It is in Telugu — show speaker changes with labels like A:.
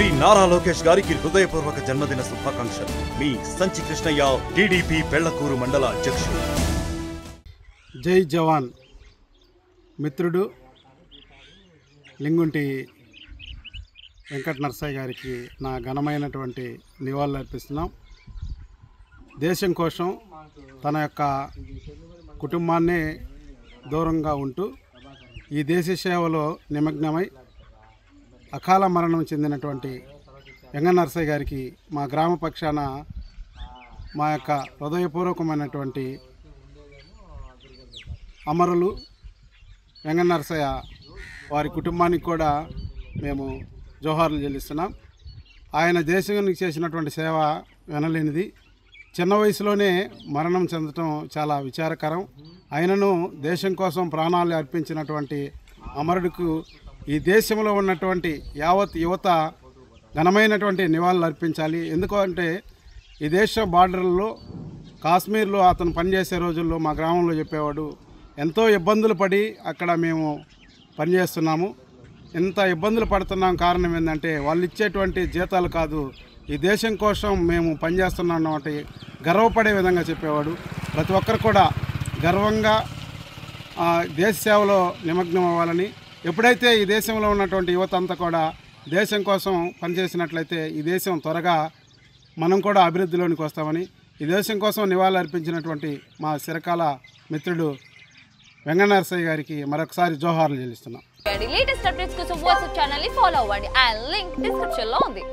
A: శ్రీ నారా లోకేష్ గారికి హృదయపూర్వక జన్మదిన శుభాకాంక్షలు. మీ సంచి కృష్ణయ్య, టీడీపీ పెళ్లకూరు మండల అధ్యక్షుడు.
B: జై జవాన్ మిత్రుడు లింగుంటి వెంకట నరసయ్య గారికి నా ఘనమైనటువంటి నివాళులు అర్పిస్తున్నాం. దేశం కోసం తన యొక్క కుటుంబాన్ని దూరంగా ఉంటూ ఈ దేశ సేవలో నిమగ్నమై అకాల మరణం చెందినటువంటి వెంకట నరసయ్య గారికి మా గ్రామ పక్షాన మా యొక్క హృదయపూర్వకమైనటువంటి అమరులు వెంకట నరసయ్య వారి కుటుంబానికి కూడా మేము జోహార్లు చెల్లిస్తున్నాం. ఆయన దేశానికి చేసినటువంటి సేవ వినలేనిది. చిన్న వయసులోనే మరణం చెందటం చాలా విచారకరం. ఆయనను దేశం కోసం ప్రాణాలు అర్పించినటువంటి అమరుడికి ఈ దేశంలో ఉన్నటువంటి యావత్ యువత ఘనమైనటువంటి నివాళులు అర్పించాలి. ఎందుకంటే ఈ దేశ బార్డర్లో కాశ్మీర్లో అతను పనిచేసే రోజుల్లో మా గ్రామంలో చెప్పేవాడు, ఎంతో ఇబ్బందులు పడి అక్కడ మేము పనిచేస్తున్నాము. ఎంత ఇబ్బందులు పడుతున్నాం కారణం ఏంటంటే వాళ్ళు ఇచ్చేటువంటి జీతాలు కాదు, ఈ దేశం కోసం మేము పనిచేస్తున్నాం అంటే గర్వపడే విధంగా చెప్పేవాడు. ప్రతి ఒక్కరు కూడా గర్వంగా దేశ సేవలో నిమగ్నం అవ్వాలని, ఎప్పుడైతే ఈ దేశంలో ఉన్నటువంటి యువత అంతా కూడా దేశం కోసం పనిచేసినట్లయితే ఈ దేశం త్వరగా మనం కూడా అభివృద్ధిలోనికి వస్తామని ఈ దేశం కోసం నివాళులు అర్పించినటువంటి మా చిరకాల మిత్రుడు వెంకట నరసయ్య గారికి మరొకసారి జోహార్లు చెల్లిస్తున్నాం.
C: లేటెస్ట్ అప్డేట్స్ కోసం వాట్సాప్ ఛానల్ ని ఫాలో అవ్వండి. ఆ లింక్ డిస్క్రిప్షన్ లో ఉంది.